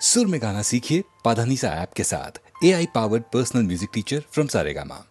सुर में गाना सीखिए पाधानीसा ऐप के साथ। AI powered personal music teacher from Saregama.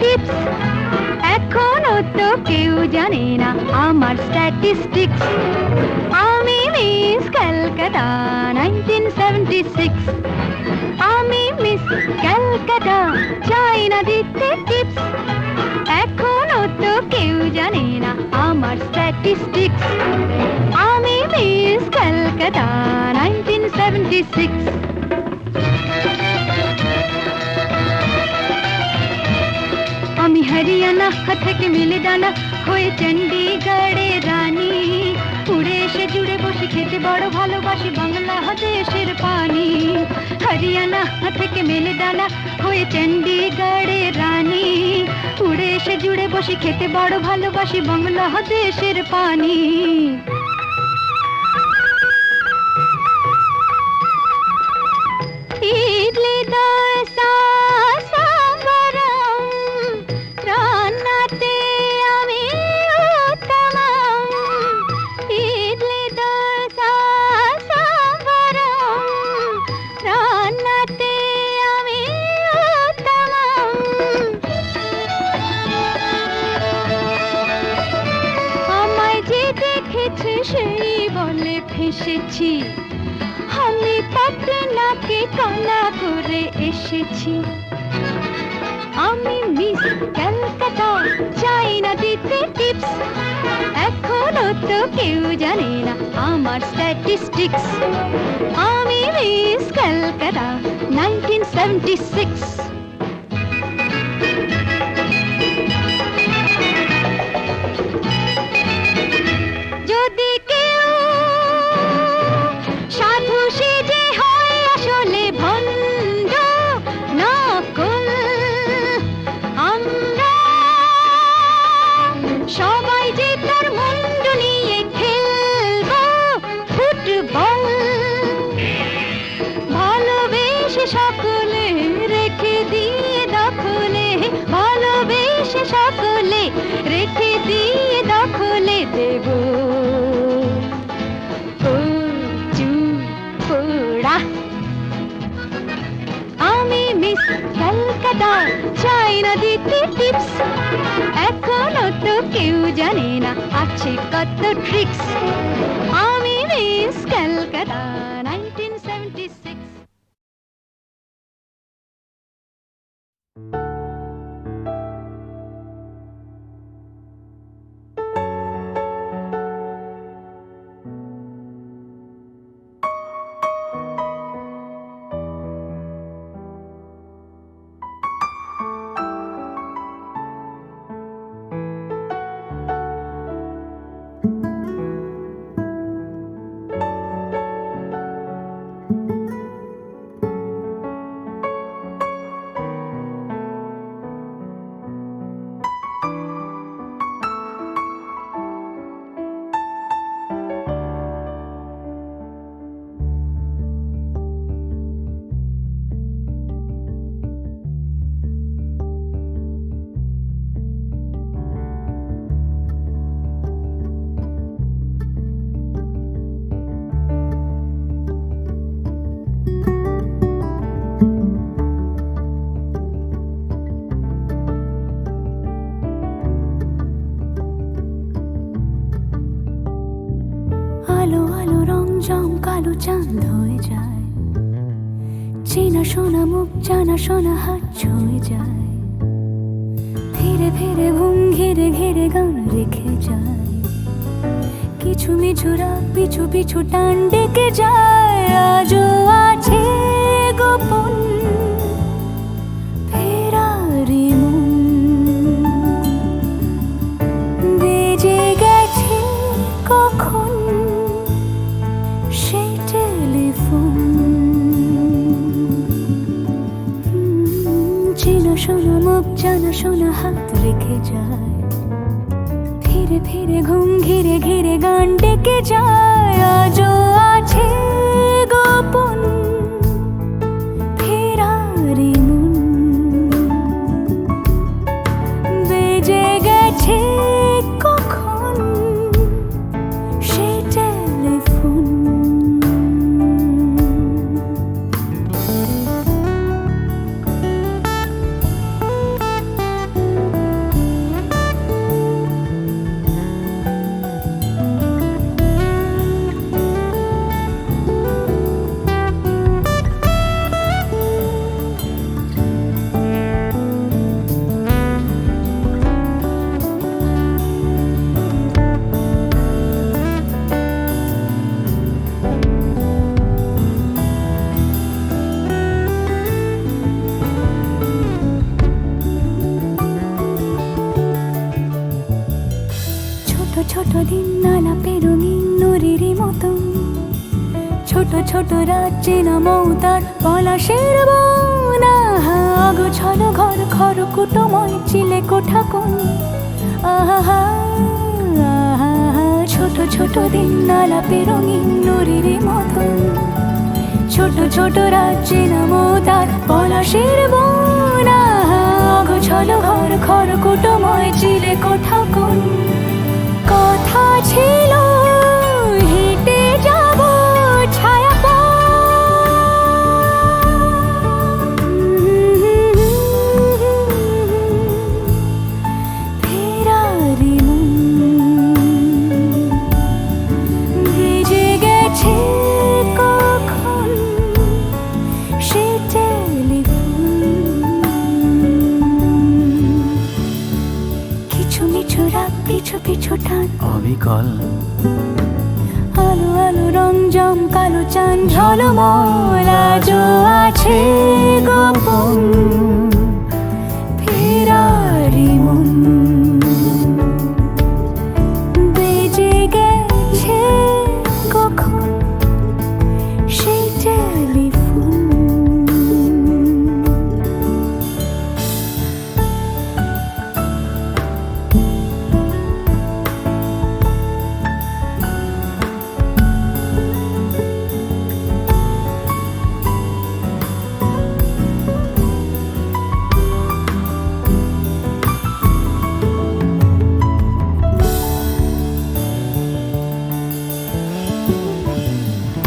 Tips এখনো তো কেউ জানে না আমার স্ট্যাটিস্টিক্স আমি মিস ক্যালকাটা 1976 আমি মিস ক্যালকাটা চাই না দিতে টিপস এখনো তো কেউ জানে না আমার স্ট্যাটিস্টিক্স আমি মিস ক্যালকাটা 1976 আমি হরিয়ানা থেকে মিলে ডানা হয়ে চণ্ডীগড়ে রানী উড়ে এসে জুড়ে বসে খেতে বড় ভালোবাসি বাংলাদেশের পানি হরিয়ানা থেকে মেলে ডানা হয়ে চণ্ডীগড়ে রানী উড়ে এসে জুড়ে বসে খেতে বড় ভালোবাসি বাংলাদেশের পানি ইডলি দোসা সাম্বারম রান্নাতে আমি উত্তমম ইডলি দোসা সাম্বারম রান্নাতে আমি উত্তমম আমায় যে দেখেছে সেই বলে ফেসেছি আমি পাটনাকে কানা করে এসেছি আমি মিস ক্যালকাটা চাই না দিতে টিপস এখনো তো কেউ জানে না আমার স্ট্যাটিস্টিক্স আমি মিস ক্যালকাটা 1976 যদি কেউ সাধু সেজে হয় আসলে ভণ্ড নকল আমরা সবাই যে তার মুন্ড নিয়ে খেলবো ফুটবল ভালোবেসে সকলে রেখে দিয়ে দখলে ভালোবেসে সকলে রেখে দিয়ে দখলে দেব আমি মিস ক্যালকাটা চাই না দিতে টিপস এখনো তো কেউ জানে না আছে কত ট্রিক্স আমি মিস ক্যালকাটা 1976 আলো আলো রং জং কালো চাঁদ হয়ে যায় চেনা শোনা মুখ জানা শোনা হাত ছুঁয়ে যায় ধীরে ধীরে ঘুম ঘিরে ঘিরে গান রেখে যায় কিছু মিছু রাত পিছু পিছু টান ডেকে যায় আজও আছে গোপন ফেরারি মন বেজে গেছে কখন সেই টেলিফোন চেনা শোনা মুখ জানা শোনা হাত রেখে যায় ধীরে ধীরে ঘুম ঘিরে ঘিরে গান ডেকে যায় আজও আছে গোপন ফেরারি মন বেজে গেছে কখন সেই টেলিফোন ছোট রাত চেনা মৌতার পলাশের বনা অগোছালো ঘর খড়কুটোময় চিলে কোঠা কোন আহা ছোট ছোট দিন আলাপে রঙিন নুরির মতন ছোট ছোট রাত চেনা মৌতার পলাশের বনা অগোছালো ঘর খড়কুটোময় চিলে কোঠা কোন কথা ছিল হেঁটে যাব ছায়া ফেরারি ভেজে গেছে কখন সে টেলিফোন কিছু মিছু রাত পিছু পিছু টান অবিকল আলো আলো রং জম কালো চান ঝলমল আজও আছে গোপন ফেরারি মন বেজে গেছে কখন সেই টেলিফোন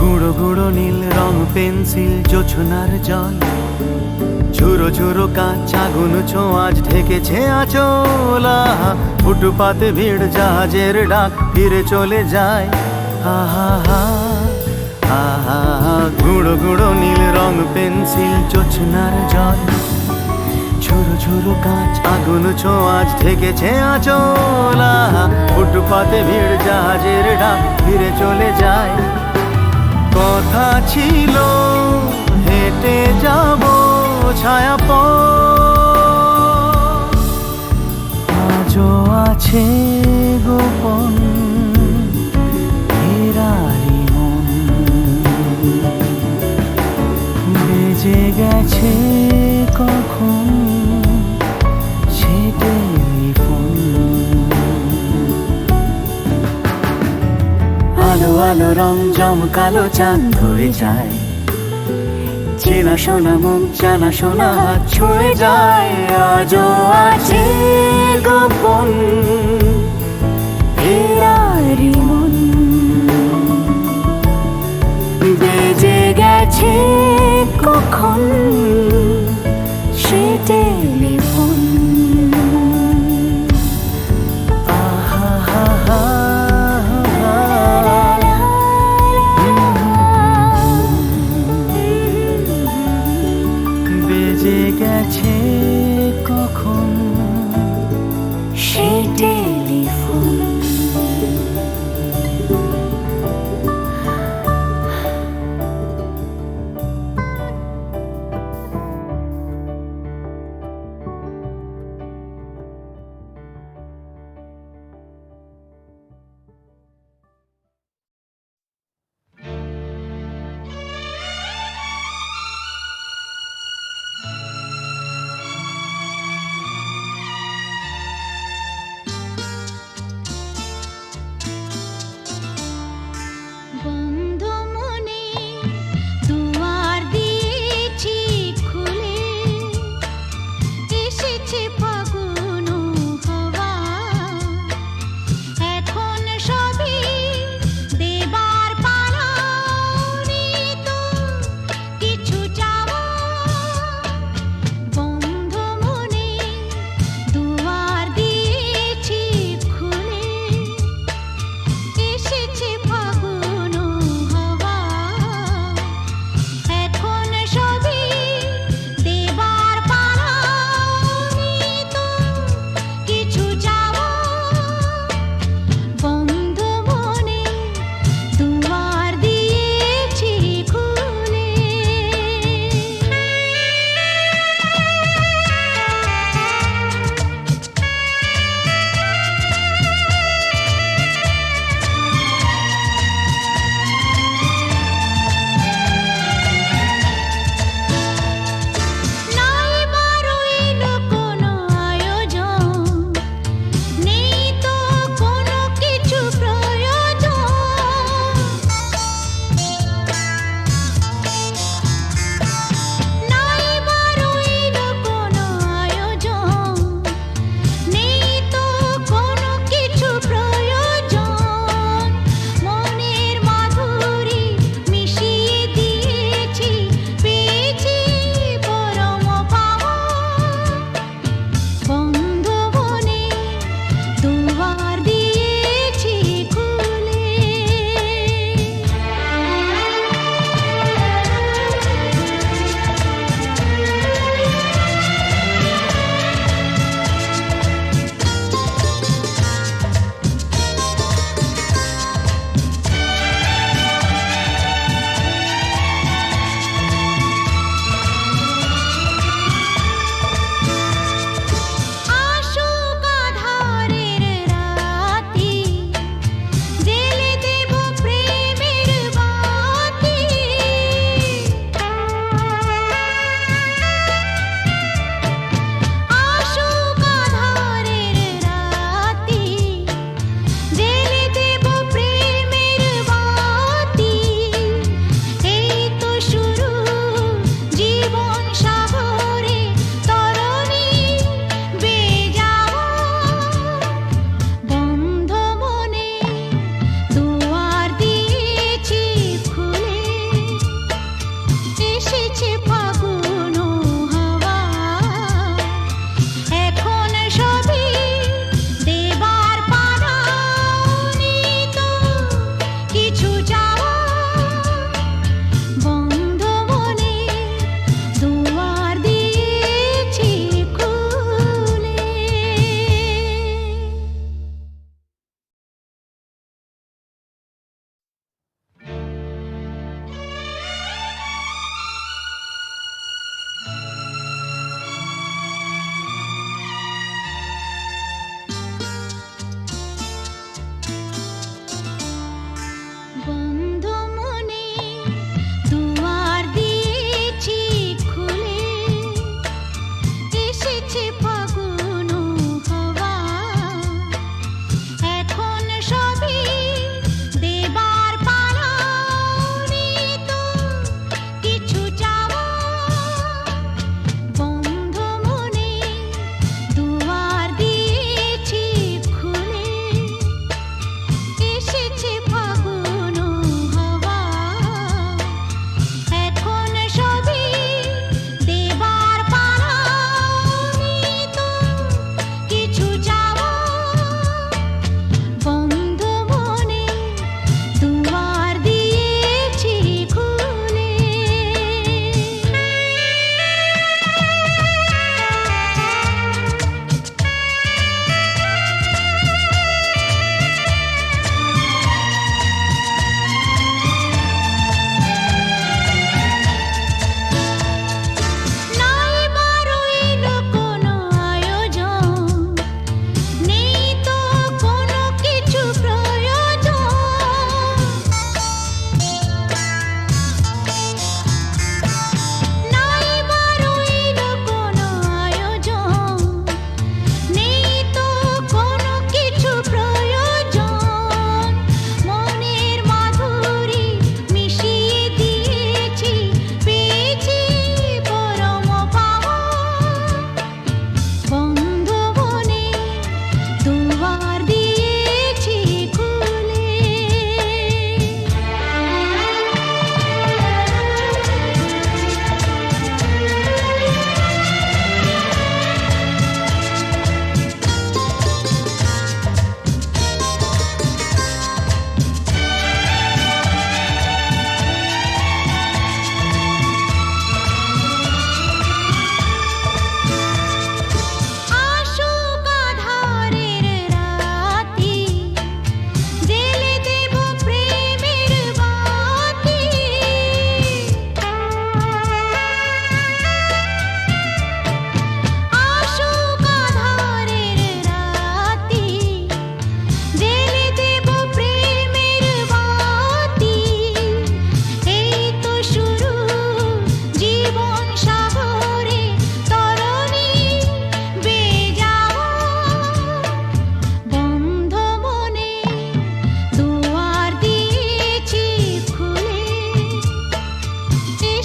গুঁড়ো গুঁড়ো নীল রং পেন্সিল জোছনার জল ঝুরো ঝুরো কাঁচ আগুন ছোঁয়াজ ঢেকেছে আচলা ফুটপাতে ভিড় জাহাজের ডাক ফিরে চলে যায় আহা হা আহা গুঁড়ো গুঁড়ো নীল রং পেন্সিল জোছনার জল ঝুরো ঝুরো কাঁচ আগুন ছোঁয়াজ ঢেকেছে আচলা ফুটপাতে ভিড় জাহাজের ডাক ফিরে চলে যায় কথা ছিল হেঁটে যাব ছায়া আজও আছে গোপন ফেরারি মন বেজে গেছে কখন সে টেলিফোন আলো আলো রং জমকালো চাঁদ হয়ে যায় চেনা শোনা মুখ জানা শোনা হাত ছুঁয়ে যায় আজও আছে গোপন ফেরারি মন বেজে গেছে কখন সে টেলিফোন আহা হা হা বেজে গেছে কখন সে টেলিফোন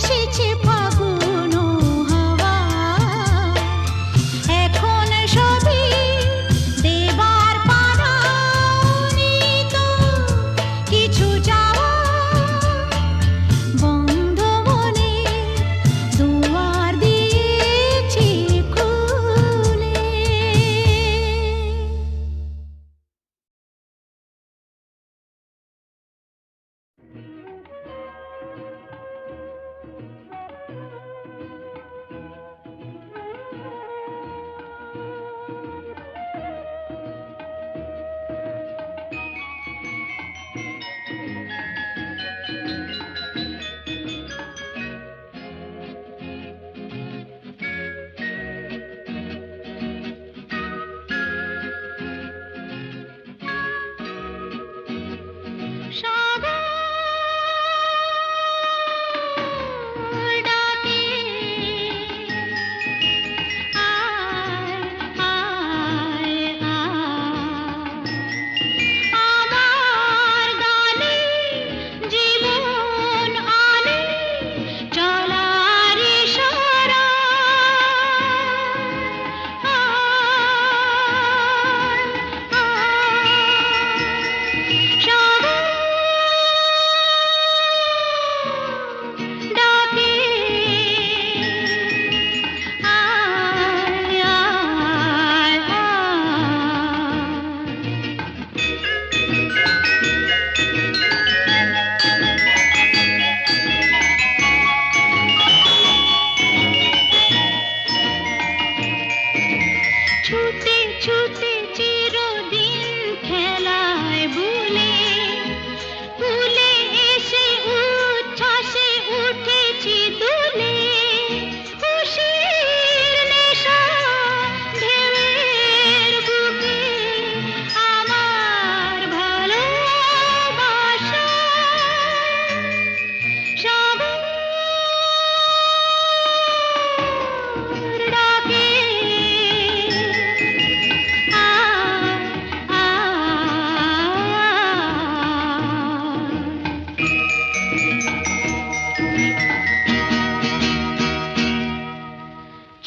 এসেছে ফাগুন হাওয়া, এখন সবই দেবার পারা, নেই তো কিছু চাওয়া, বন্ধ মনে দুয়ার দিয়েছি খুলে। সাগর ডাকে আয় আয় আয়, আমার গানে জীবন আনে চলার ইশারা, আয় আয় সাগর ডাকে আয় আয় ছুটে ছুটে চিরদিন খেলায় ভুলে ভুলে এসে উচ্ছ্বাসে উঠেছি দুলে, খুশির নেশা ঢেউয়ের বুকে আমার ভালোবাসা, সাগর ডাকে আয় আয়।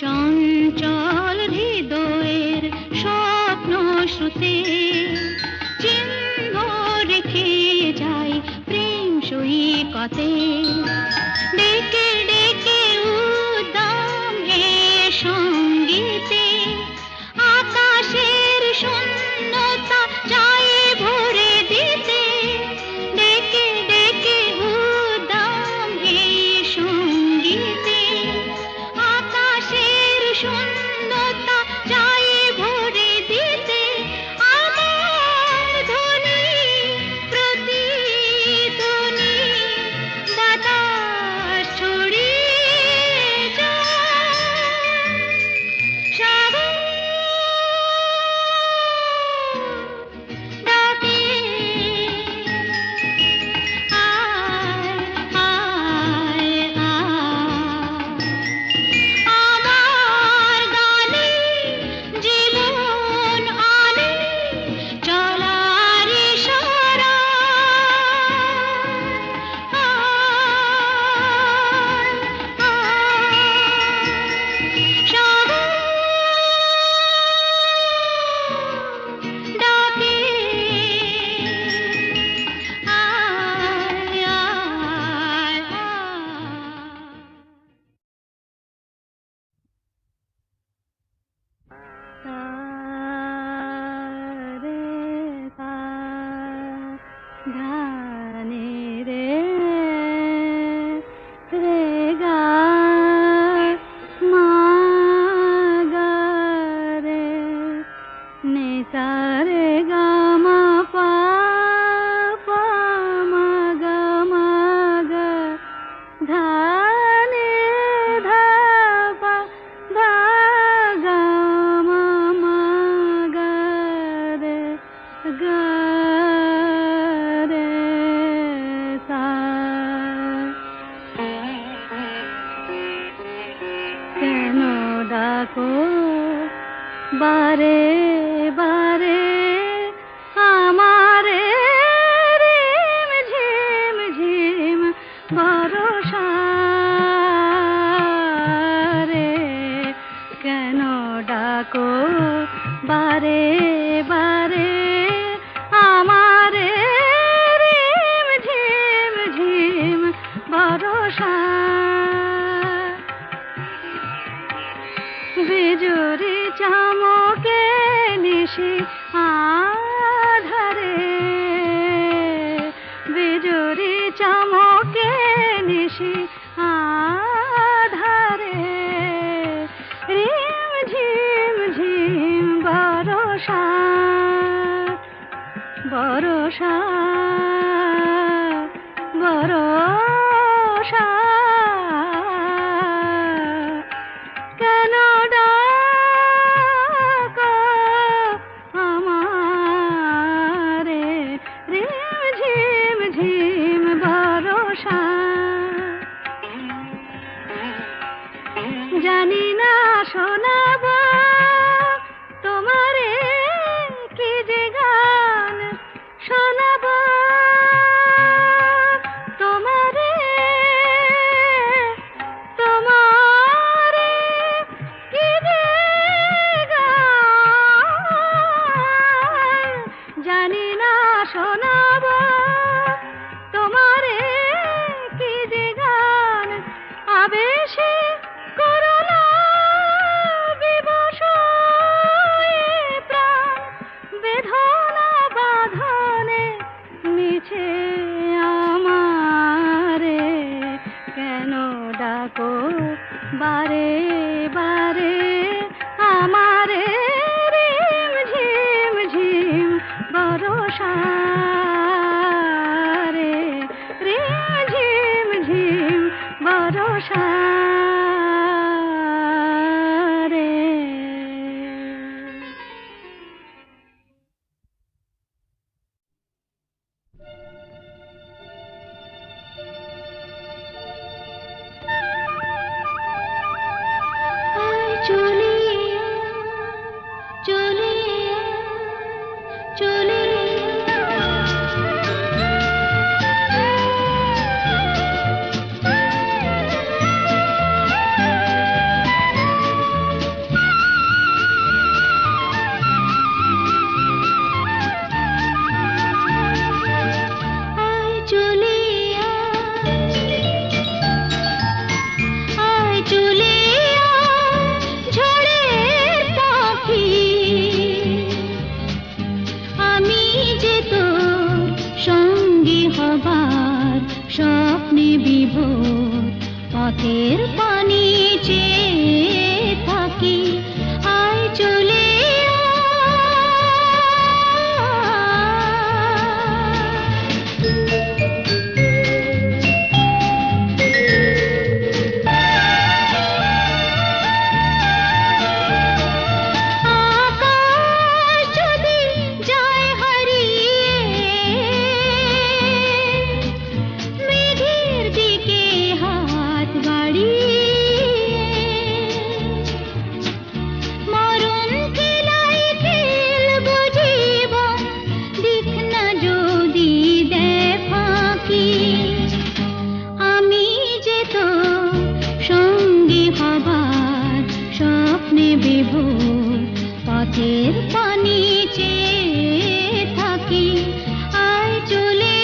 চঞ্চল হৃদয়ের স্বপ্ন শ্রুতে চিহ্ন রেখে যাই প্রেম সৈকতে, ডেকে ডেকে উদ্দাম এ সঙ্গীতে আকাশের শূন্যতা যায় ভরে দিতে, ডেকে ডেকে উদ্দাম এই সঙ্গীতে আকাশের শূন্যতা যায় ভরে দিতে, আমার ধ্বনি প্রতিধ্বনি বাতাস ছড়িয়ে যায়, সাগর ডাকে আয় আয় আয়, আমার গানে জীবন আনে চলার ইশারা, আয় আয় সাগর ডাকে আয় আয় রে পা ধানে রে রে গা মা গা রে নে সা রে গা মা পা পা মা গা ধা নে ধা পা ধা গা মা গা রে সা। কেন ডাকো বারে বারে আমারে রিম ঝিম ঝিম বরষা, ভরসা বিজুরি চমকে নিশি আধারে বিজুরি চমকে নিশি আধারে রিম ঝিম ঝিম বরষা বরষা বরষা কেন ডাকো আমারে রিম ঝিম ঝিম বরষা জানি না শোনাব তোমারে কি যে গান শোনাব তোমারে তোমারে কি যে গান জানি না শোনাব তোমারে কি যে গান আবেশে করুণা বিবশ এ প্রাণ বেদনা বাঁধনে মিছে আমারে কেন ডাকো বারে বারে আমারে রিম ঝিম ঝিম বরষা রে রিম ঝিম ঝিম বরষা রে চলে চলে চলে আয় চলে আয় চলে ঝড়ের পাখি আমি যে তোর সঙ্গী হবার স্বপ্নে বিভোর পথের পানি চেয়ে থাকি আয় চলে আকাশ যদি যায় হারিয়ে মেঘের দিকে হাত বাড়িয়ে মরণ খেলায় খেলবো জীবন দিক না যদি দেয় ফাঁকি আমি যে তো সঙ্গী হবার স্বপ্নে বিভোর পথের পানি চেয়ে থাকি আয় চলে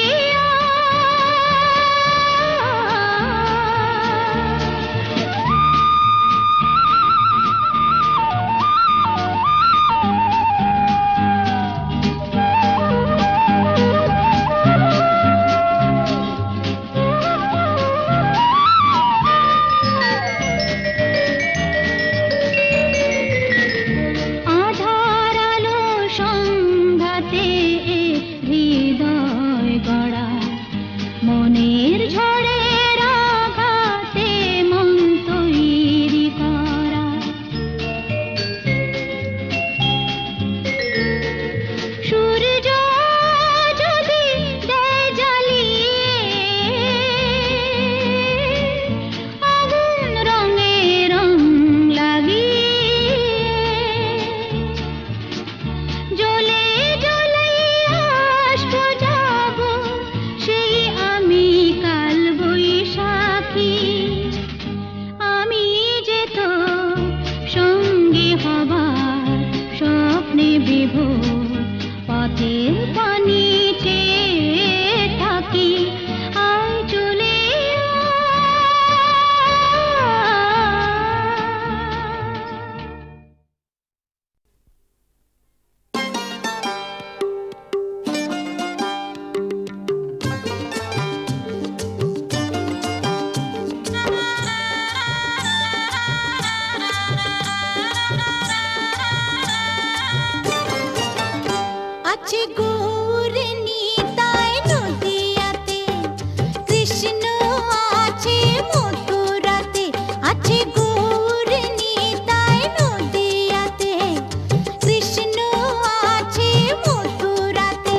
আধার আলো সঙ্গ আছে গৌর নিতাই নদিয়াতে, কৃষ্ণ আছে মথুরাতে, আছে গৌর নিতাই নদিয়াতে, কৃষ্ণ আছে মথুরাতে।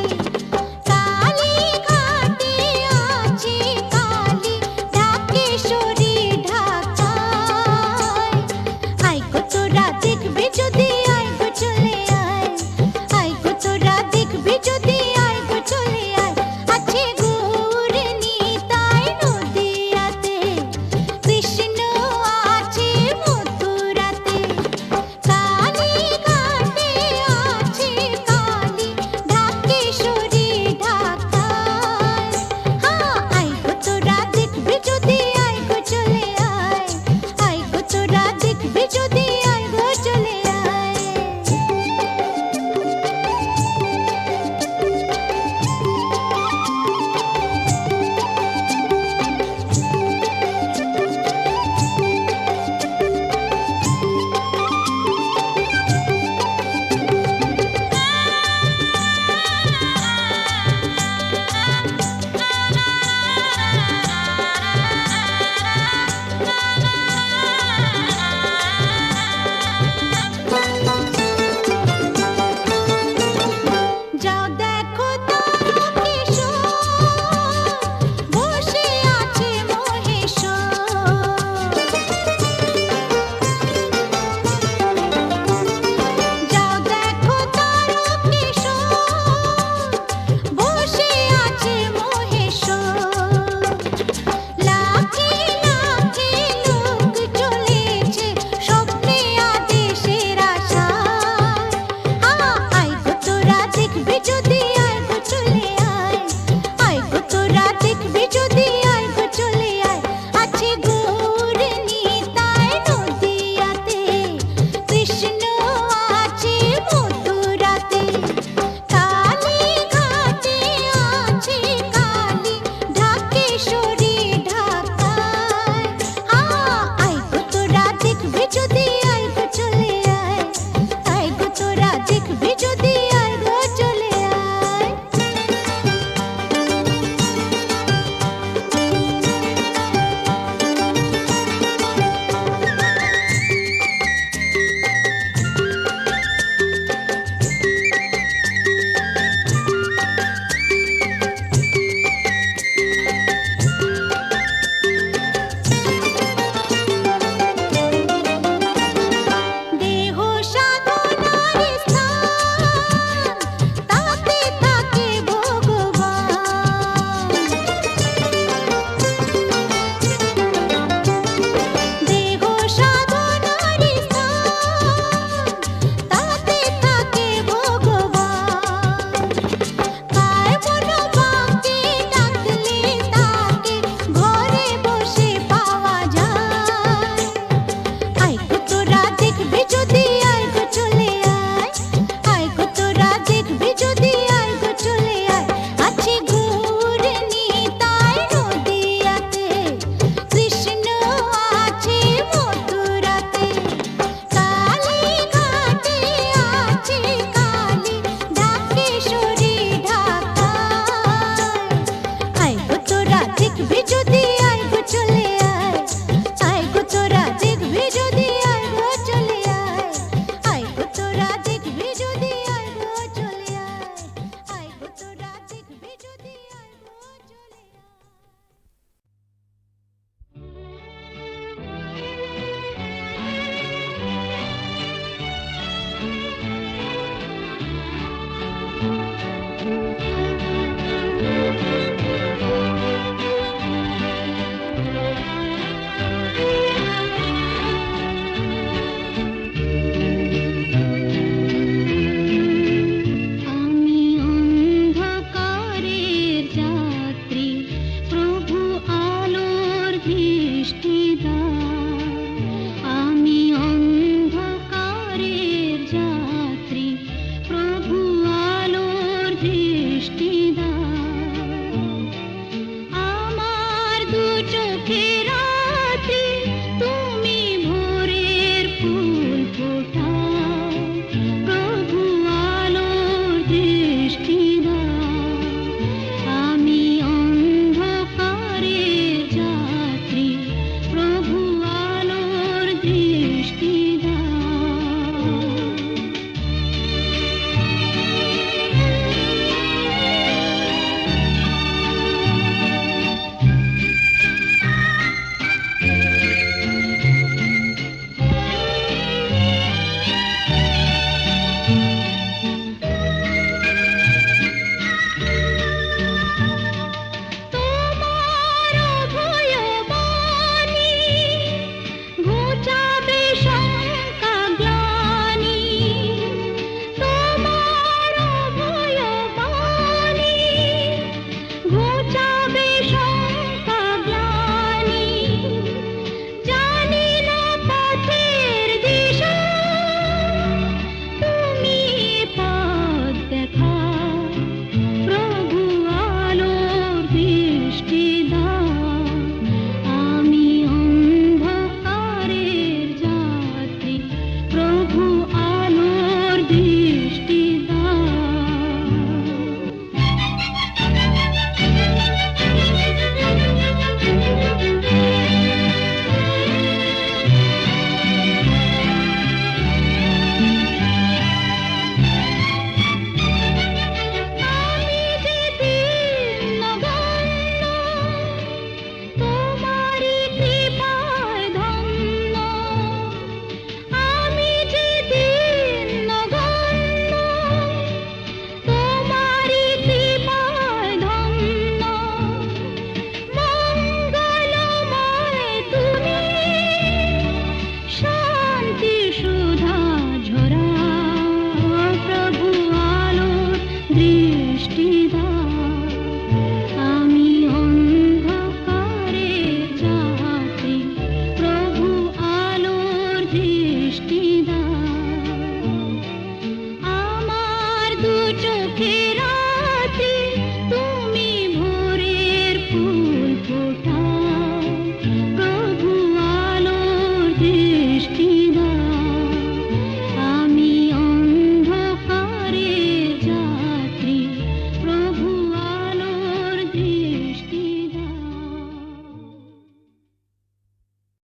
কালী ঘাটে আছে কালী, ঢাকেশ্বরী ঢাকায়। আয় গো তোরা দেখবি যদি, আয় গো চলে আয়, আয় গো তোরা দেখবি হে